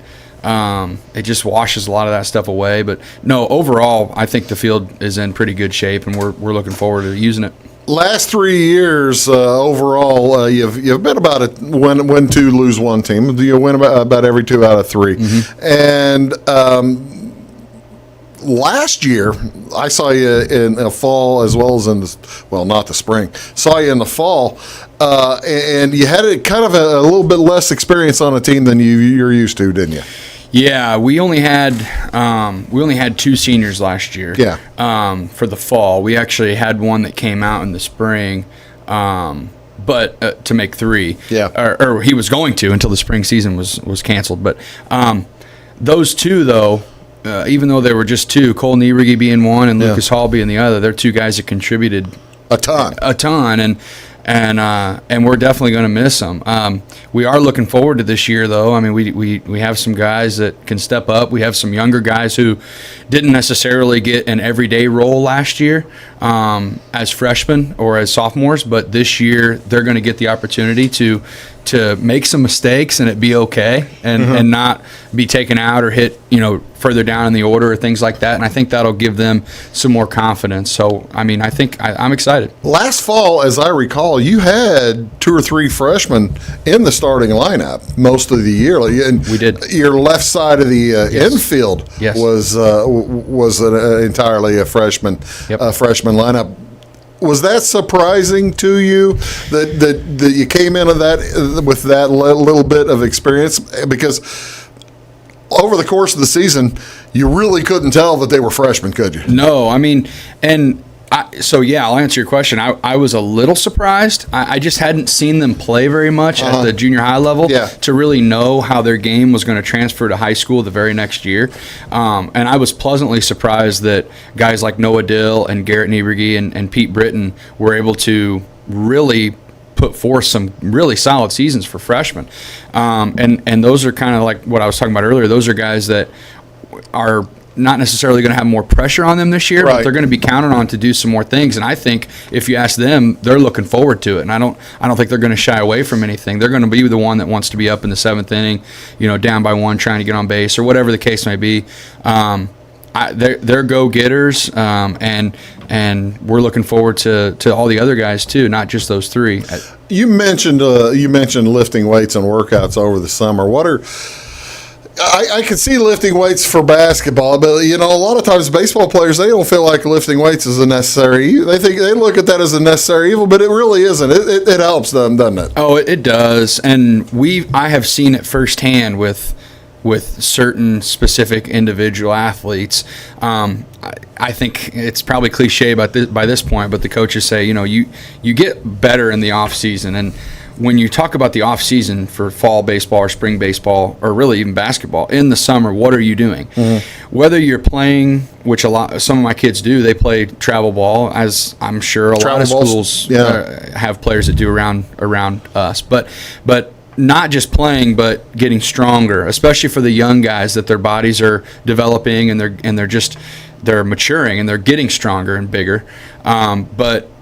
it just washes a lot of that stuff away. But no, overall, I think the field is in pretty good shape, and we're looking forward to using it. Last 3 years overall, you've been about a win two, lose one team. You win about every 2 out of 3, and last year I saw you in the fall as well as in not the spring. Saw you in the fall, and you had kind of a little bit less experience on a team than you're used to, didn't you? Yeah, we only had 2 seniors last year. Yeah. For the fall, we actually had one that came out in the spring, but to make 3. Yeah. Or he was going to until the spring season was canceled. But those 2 though, even though there were just 2, Cole Niebrigi being one and Lucas Hall being the other, they're 2 guys that contributed a ton, and we're definitely going to miss them. We are looking forward to this year, though. I mean, we have some guys that can step up. We have some younger guys who didn't necessarily get an everyday role last year as freshmen or as sophomores, but this year they're going to get the opportunity to make some mistakes and it be okay, and not be taken out or hit further down in the order or things like that. And I think that'll give them some more confidence. So I mean, I think I'm excited. Last fall, as I recall, you had 2 or 3 freshmen in the starting lineup most of the year. And we did. Your left side of the infield was entirely a freshman lineup. Was that surprising to you that you came into that with that little bit of experience? Because over the course of the season, you really couldn't tell that they were freshmen, could you? No, I mean, I'll answer your question. I was a little surprised. I just hadn't seen them play very much at the junior high level to really know how their game was going to transfer to high school the very next year. And I was pleasantly surprised that guys like Noah Dill and Garrett Niebrigi and Pete Britton were able to really put forth some really solid seasons for freshmen. And those are kind of like what I was talking about earlier. Those are guys that are not necessarily going to have more pressure on them this year, but they're going to be counted on to do some more things. And I think if you ask them, they're looking forward to it. And I don't think they're going to shy away from anything. They're going to be the one that wants to be up in the 7th inning, down by 1, trying to get on base or whatever the case may be. They're go-getters, and we're looking forward to all the other guys too, not just those 3. You mentioned lifting weights and workouts over the summer. What are I can see lifting weights for basketball, but a lot of times baseball players, they don't feel like lifting weights is a necessary. They look at that as a necessary evil, but it really isn't. It helps them, doesn't it? Oh, it does, and I have seen it firsthand with certain specific individual athletes. I think it's probably cliche by this point, but the coaches say, you get better in the off season. And when you talk about the off season for fall baseball or spring baseball, or really even basketball, in the summer, what are you doing? Whether you're playing, which some of my kids do, they play travel ball, as I'm sure a lot of schools have players that do around us. But not just playing, but getting stronger, especially for the young guys, that their bodies are developing and they're maturing and they're getting stronger and bigger.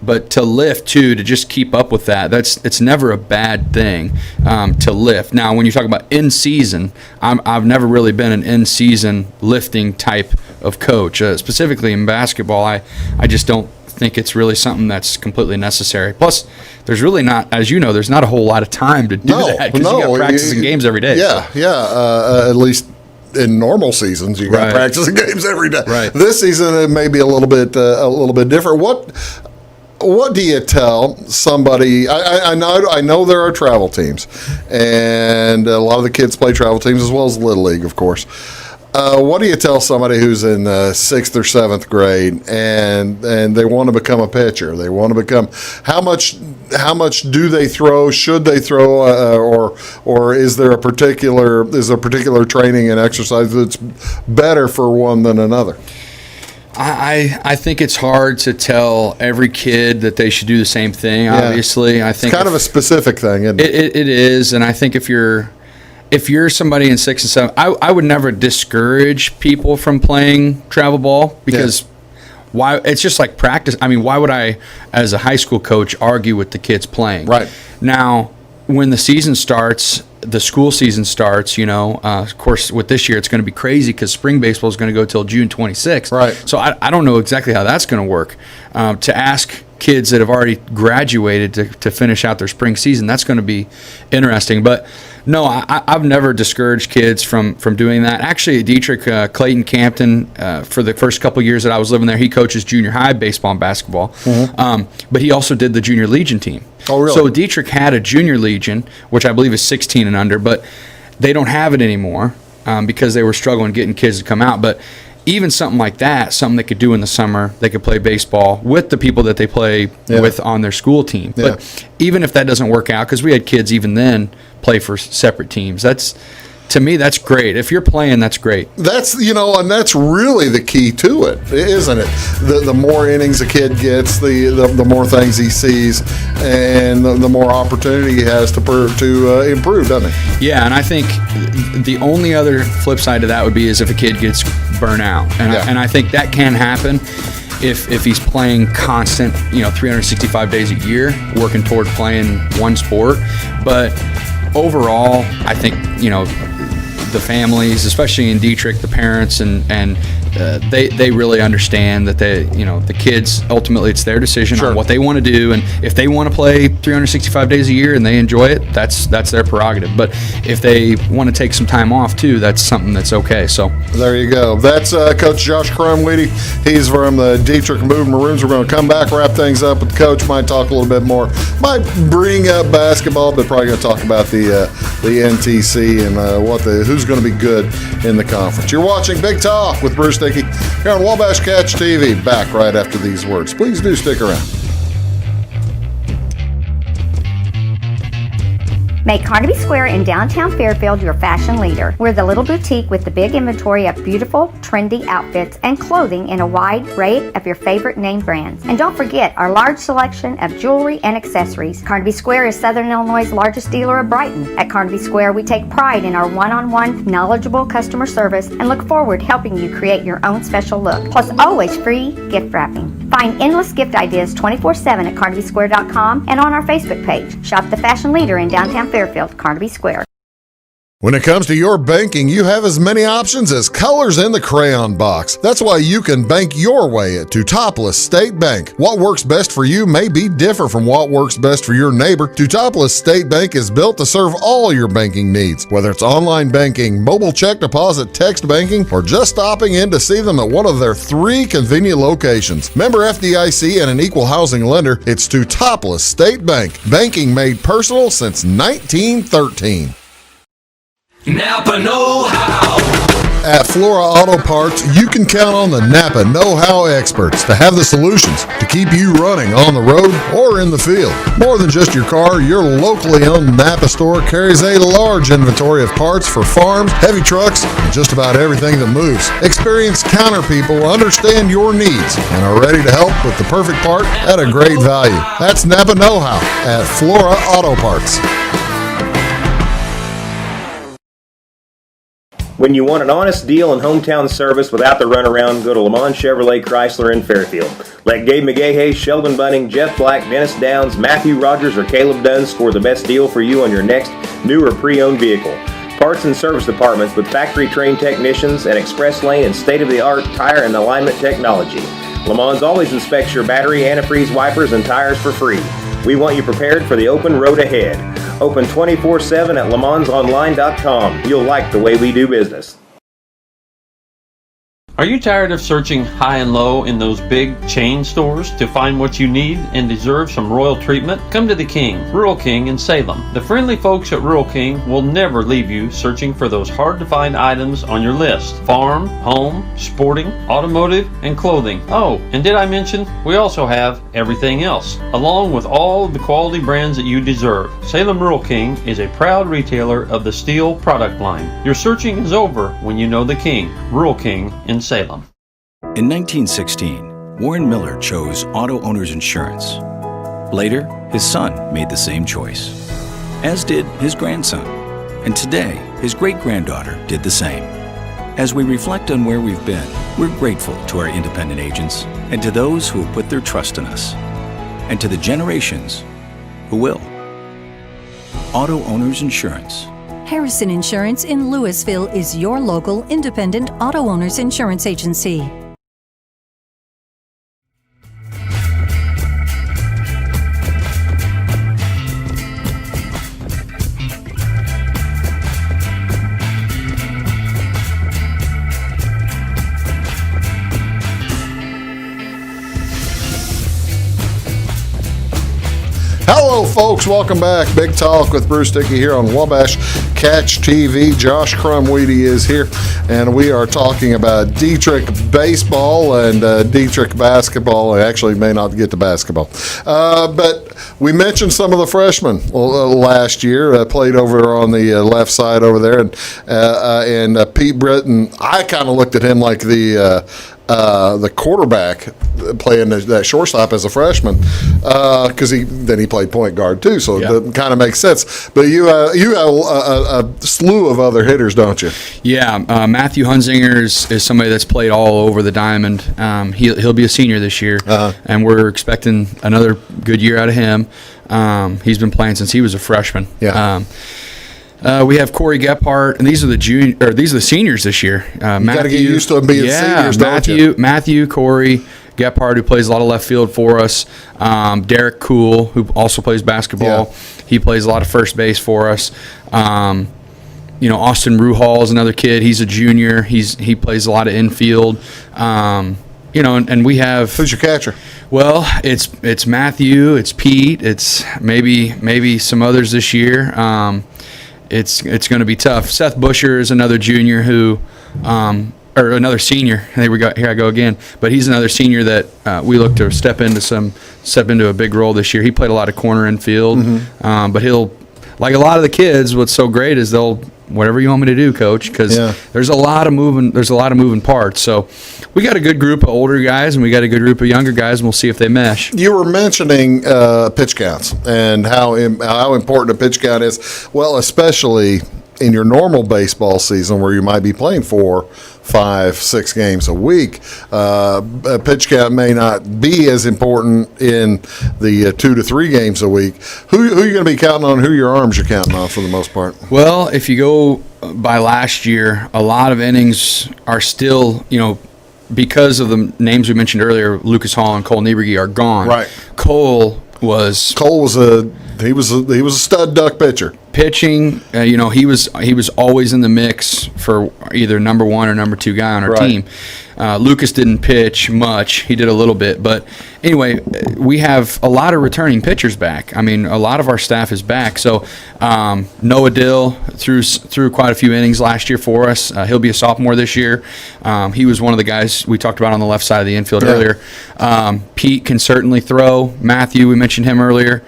But to lift too, to just keep up with that, it's never a bad thing to lift. Now, when you talk about in season, I've never really been an in season lifting type of coach. Specifically in basketball, I just don't think it's really something that's completely necessary. Plus, there's really not, as you know, there's not a whole lot of time to do that, because you got practicing games every day. At least in normal seasons, you got practicing games every day. Right. This season it may be a little bit different. What do you tell somebody? I know there are travel teams, and a lot of the kids play travel teams as well as Little League, of course. What do you tell somebody who's in 6th or 7th grade and they want to become a pitcher? They want to become how much do they throw? Should they throw? Or is there a particular training and exercise that's better for one than another? I think it's hard to tell every kid that they should do the same thing. Obviously, I think it's kind of a specific thing, isn't it? It is, and I think if you're somebody in 6 and 7, I would never discourage people from playing travel ball, because why? It's just like practice. I mean, why would I, as a high school coach, argue with the kids playing? Right. Now, when the season starts, the school season starts, of course, with this year, it's going to be crazy because spring baseball is going to go till June 26th. Right. So I don't know exactly how that's going to work. To ask kids that have already graduated to finish out their spring season, that's going to be interesting. But no, I've never discouraged kids from doing that. Actually, Dieterich Clayton Campton, for the first couple years that I was living there, he coaches junior high baseball and basketball. But he also did the junior legion team. Oh, really? So Dieterich had a junior legion, which I believe is 16 and under, but they don't have it anymore because they were struggling getting kids to come out. But even something like that, something they could do in the summer, they could play baseball with the people that they play with on their school team. Yeah. But even if that doesn't work out, because we had kids even then play for separate teams, to me, that's great. If you're playing, that's great. That's, and that's really the key to it, isn't it? The more innings a kid gets, the more things he sees, and the more opportunity he has to improve, doesn't it? Yeah, and I think the only other flip side to that would be is if a kid gets burnt out. And I think that can happen if he's playing constant, 365 days a year, working toward playing one sport. But overall, I think, the families, especially in Dieterich, the parents, and they really understand that the kids, ultimately it's their decision on what they want to do, and if they want to play 365 days a year and they enjoy it, that's their prerogative. But if they want to take some time off too, that's something that's okay. So there you go. That's Coach Josh Krumwiede. He's from the Dieterich Movin Maroons. We're going to come back, wrap things up with the coach. Might talk a little bit more. Might bring up basketball, but probably going to talk about the NTC and who's going to be good in the conference. You're watching Big Talk with Bruce Dickey here on Wabash Catch TV. Back right after these words. Please do stick around. Make Carnaby Square in downtown Fairfield your fashion leader. We're the little boutique with the big inventory of beautiful, trendy outfits and clothing in a wide array of your favorite name brands. And don't forget our large selection of jewelry and accessories. Carnaby Square is Southern Illinois' largest dealer of Brighton. At Carnaby Square, we take pride in our one-on-one, knowledgeable customer service and look forward to helping you create your own special look. Plus, always free gift wrapping. Find endless gift ideas 24/7 at CarnabySquare.com and on our Facebook page. Shop the fashion leader in downtown Fairfield, Carnaby Square. When it comes to your banking, you have as many options as colors in the crayon box. That's why you can bank your way at Teutopolis State Bank. What works best for you may be different from what works best for your neighbor. Teutopolis State Bank is built to serve all your banking needs, whether it's online banking, mobile check deposit, text banking, or just stopping in to see them at one of their 3 convenient locations. Member FDIC and an equal housing lender, it's Teutopolis State Bank. Banking made personal since 1913. Napa know-how. At Flora Auto Parts, you can count on the Napa know-how experts to have the solutions to keep you running on the road or in the field. More than just your car, your locally owned Napa store carries a large inventory of parts for farms, heavy trucks, and just about everything that moves. Experienced counter people understand your needs and are ready to help with the perfect part at a great value. That's Napa know-how at Flora Auto Parts. When you want an honest deal and hometown service without the runaround, go to Lamont Chevrolet Chrysler in Fairfield. Let Gabe McGahey, Sheldon Bunning, Jeff Black, Dennis Downs, Matthew Rogers, or Caleb Dunn score the best deal for you on your next new or pre-owned vehicle. Parts and service departments with factory-trained technicians and express lane and state-of-the-art tire and alignment technology. Lamont always inspects your battery, antifreeze, wipers, and tires for free. We want you prepared for the open road ahead. Open 24/7 at LeMansOnline.com. You'll like the way we do business. Are you tired of searching high and low in those big chain stores to find what you need and deserve some royal treatment? Come to the King, Rural King in Salem. The friendly folks at Rural King will never leave you searching for those hard-to-find items on your list. Farm, home, sporting, automotive, and clothing. Oh, and did I mention we also have everything else, along with all of the quality brands that you deserve. Salem Rural King is a proud retailer of the Steel product line. Your searching is over when you know the King, Rural King in Salem. In 1916, Warren Miller chose Auto Owners Insurance. Later, his son made the same choice, as did his grandson. And today, his great-granddaughter did the same. As we reflect on where we've been, we're grateful to our independent agents and to those who have put their trust in us, and to the generations who will. Auto Owners Insurance. Harrison Insurance in Louisville is your local independent auto owners insurance agency. Hello, folks. Welcome back. Big Talk with Bruce Dickey here on Wabash Catch TV. Josh Krumwiede is here, and we are talking about Dieterich Baseball and Dieterich Basketball. I actually may not get to basketball. But we mentioned some of the freshmen last year, played over on the left side over there, and Pete Britton, I kind of looked at him like the quarterback playing that shortstop as a freshman, because he played point guard too, so it kind of makes sense. But you have a slew of other hitters, don't you? Yeah, Matthew Hunzinger is somebody that's played all over the diamond. He'll be a senior this year, and we're expecting another good year out of him. He's been playing since he was a freshman. Yeah. We have Corey Gephardt, and these are the seniors this year. You got to get used to them being seniors, don't you? Matthew, Corey Gephardt, who plays a lot of left field for us. Derek Kuhl, who also plays basketball. Yeah. He plays a lot of first base for us. Austin Ruhal is another kid. He's a junior. He plays a lot of infield. And we have. Who's your catcher? Well, it's Matthew. It's Pete. It's maybe some others this year. It's going to be tough. Seth Busher is another junior or another senior. Here I go again. But he's another senior that we look to step into a big role this year. He played a lot of corner infield, but he'll, like a lot of the kids. What's so great is they'll whatever you want me to do, Coach, because there's a lot of moving parts. So we got a good group of older guys and we got a good group of younger guys, and we'll see if they mesh. You were mentioning pitch counts and how important a pitch count is. Well, especially in your normal baseball season where you might be playing 4, 5, 6 games a week, a pitch count may not be as important in the 2 to 3 games a week. Who are you going to be counting on? Who your arms you're counting on for the most part? Well, if you go by last year, a lot of innings are still, because of the names we mentioned earlier, Lucas Hall and Cole Nieberge are gone. Right. Cole was a stud duck pitcher. Pitching, he was always in the mix for either number 1 or number 2 guy on our team. Lucas didn't pitch much; he did a little bit, but anyway, we have a lot of returning pitchers back. I mean, a lot of our staff is back. So Noah Dill threw quite a few innings last year for us. He'll be a sophomore this year. He was one of the guys we talked about on the left side of the infield earlier. Pete can certainly throw. Matthew, we mentioned him earlier.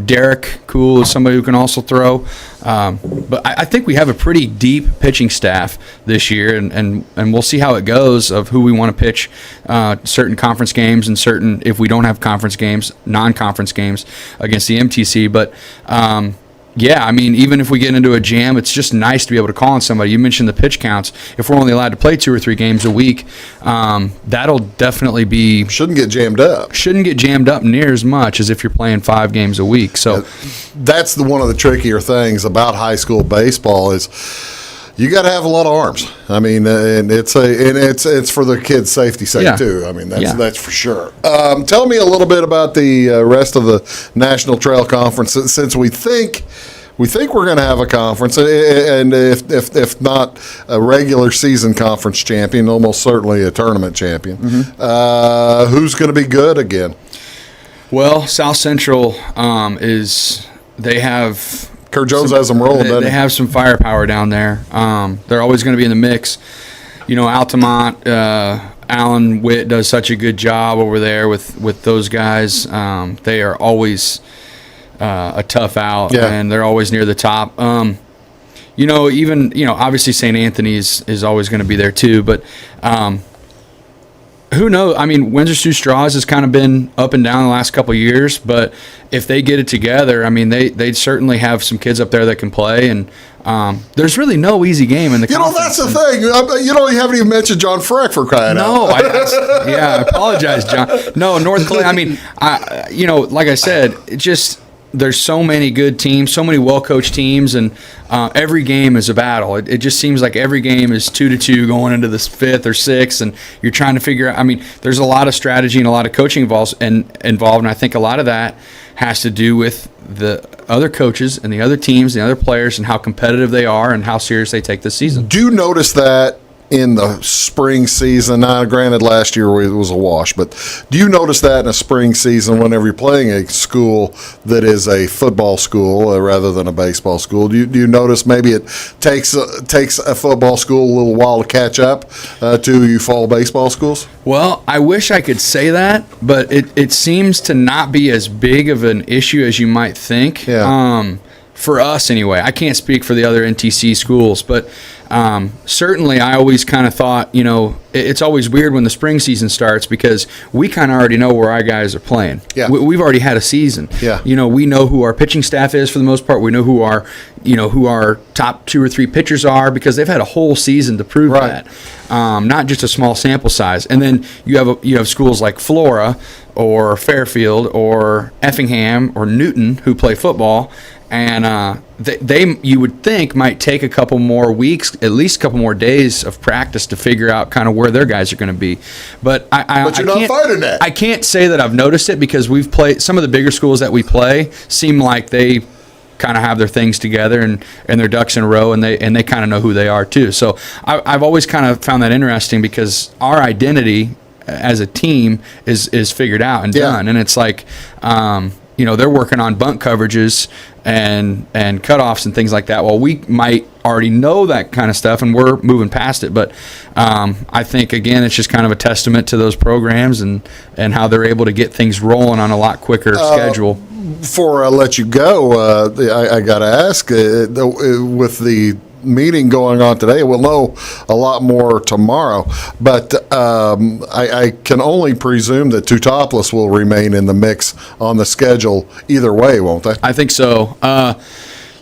Derek Kuhl is somebody who can also throw. But I think we have a pretty deep pitching staff this year, and we'll see how it goes of who we want to pitch certain conference games and certain, if we don't have conference games, non-conference games against the MTC. But even if we get into a jam, it's just nice to be able to call on somebody. You mentioned the pitch counts. If we're only allowed to play 2 or 3 games a week, that'll definitely be... Shouldn't get jammed up near as much as if you're playing 5 games a week. So that's one of the trickier things about high school baseball is you got to have a lot of arms. I mean, and it's for the kids' safety sake too. I mean, that's for sure. Tell me a little bit about the rest of the National Trail Conference, since we think we're going to have a conference, and if not a regular season conference champion, almost certainly a tournament champion. Who's going to be good again? Well, South Central they have. Kurt Jones has them rolling. They have some firepower down there. They're always going to be in the mix. Altamont, Alan Witt does such a good job over there with those guys. They are always a tough out, and they're always near the top. Obviously St. Anthony's is always going to be there too, but Who knows? I mean, Windsor Sioux Straws has kind of been up and down the last couple of years, but if they get it together, I mean, they certainly have some kids up there that can play, and there's really no easy game in the conference. That's the thing. You haven't even mentioned John Freck for crying out. No, I apologize, John. No, North Clay. I mean, like I said, it just there's so many good teams, so many well-coached teams, and every game is a battle. It just seems like every game is 2-2 going into this 5th or 6th, and you're trying to figure out. I mean, there's a lot of strategy and a lot of coaching involved, and I think a lot of that has to do with the other coaches and the other teams, the other players, and how competitive they are and how serious they take this season. Do you notice that in the spring season? Now, granted, last year it was a wash, but do you notice that in a spring season whenever you're playing a school that is a football school rather than a baseball school? Do you notice maybe it takes a football school a little while to catch up to you fall baseball schools? Well, I wish I could say that, but it seems to not be as big of an issue as you might think. Yeah. For us anyway. I can't speak for the other NTC schools, but certainly I always kind of thought, it's always weird when the spring season starts because we kind of already know where our guys are playing. Yeah. We've already had a season. Yeah. We know who our pitching staff is for the most part. We know who our top 2 or 3 pitchers are because they've had a whole season to prove that. Not just a small sample size. And then you have schools like Flora or Fairfield or Effingham or Newton who play football. And they you would think might take a couple more weeks, at least a couple more days of practice to figure out kind of where their guys are going to be. But But you're not fighting that. I can't say that I've noticed it because we've played some of the bigger schools that we play seem like they kind of have their things together and their ducks in a row, and they kind of know who they are too. So I've always kind of found that interesting because our identity as a team is figured out and done, and it's like. They're working on bunt coverages and cutoffs and things like that. Well, we might already know that kind of stuff, and we're moving past it. But I think, again, it's just kind of a testament to those programs and how they're able to get things rolling on a lot quicker schedule. Before I let you go, I got to ask, with the meeting going on today, we'll know a lot more tomorrow, but I can only presume that Teutopolis will remain in the mix on the schedule either way, won't they? I think so.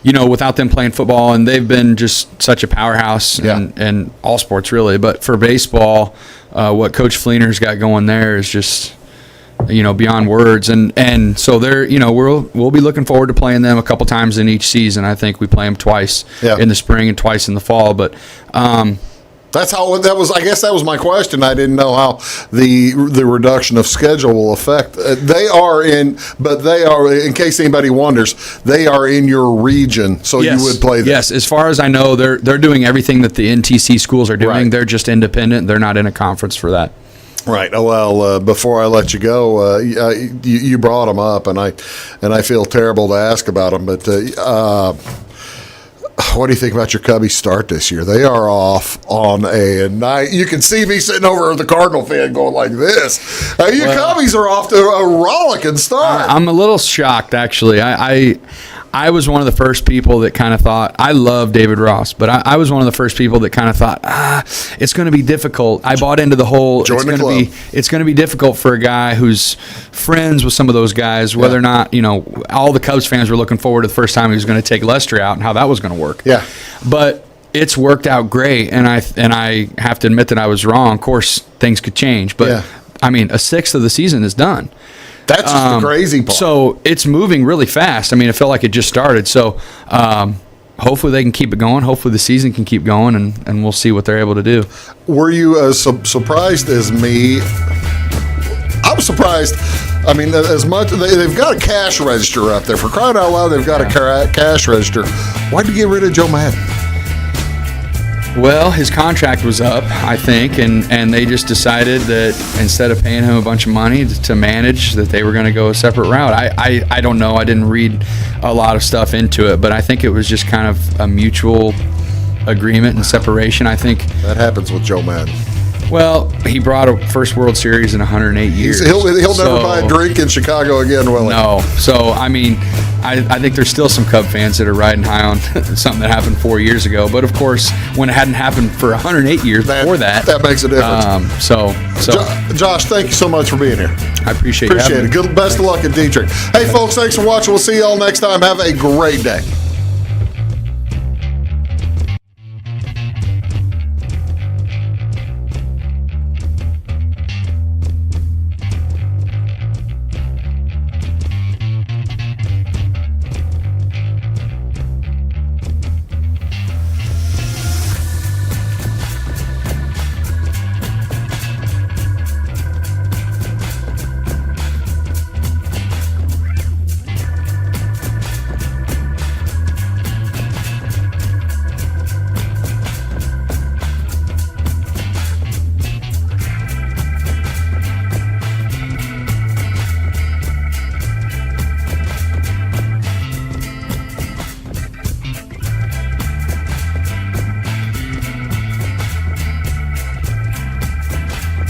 Without them playing football, and they've been just such a powerhouse in all sports really, but for baseball, what Coach Fleener's got going there is just beyond words, and so they're we'll be looking forward to playing them a couple times in each season. I think we play them twice in the spring and twice in the fall, but that's how that was. I guess that was my question. I didn't know how the reduction of schedule will affect. They are in case anybody wonders, they are in your region, so you would play them. Yes, as far as I know, they're doing everything that the NTC schools are doing. Right. They're just independent. They're not in a conference for that. Right. Well, before I let you go, you brought them up, and I feel terrible to ask about them, but what do you think about your Cubbies start this year? They are off on a night. You can see me sitting over the Cardinal fan going like this. Cubbies are off to a rollicking start. I'm a little shocked, actually. I was one of the first people that kind of thought, I love David Ross, but I was one of the first people that kind of thought, it's going to be difficult. I bought into the whole, it's going to be difficult for a guy who's friends with some of those guys, whether or not, all the Cubs fans were looking forward to the first time he was going to take Lester out and how that was going to work. Yeah. But it's worked out great, and I have to admit that I was wrong. Of course, things could change, but a sixth of the season is done. That's just the crazy part. So it's moving really fast. It felt like it just started. So hopefully they can keep it going. Hopefully the season can keep going, and we'll see what they're able to do. Were you as surprised as me? I'm surprised. As much they've got a cash register up there. For crying out loud, they've got a cash register. Why'd you get rid of Joe Madden? Well, his contract was up, I think, and they just decided that instead of paying him a bunch of money to manage, that they were going to go a separate route. I don't know. I didn't read a lot of stuff into it, but I think it was just kind of a mutual agreement and separation. I think that happens with Joe Madden. Well, he brought a first World Series in 108 years. He'll never buy a drink in Chicago again, will he? No. So, I mean, I think there's still some Cub fans that are riding high on something that happened 4 years ago. But, of course, when it hadn't happened for 108 years before that. That makes a difference. Josh, thank you so much for being here. I appreciate it. Best of luck at Dieterich. Hey, folks, thanks for watching. We'll see you all next time. Have a great day.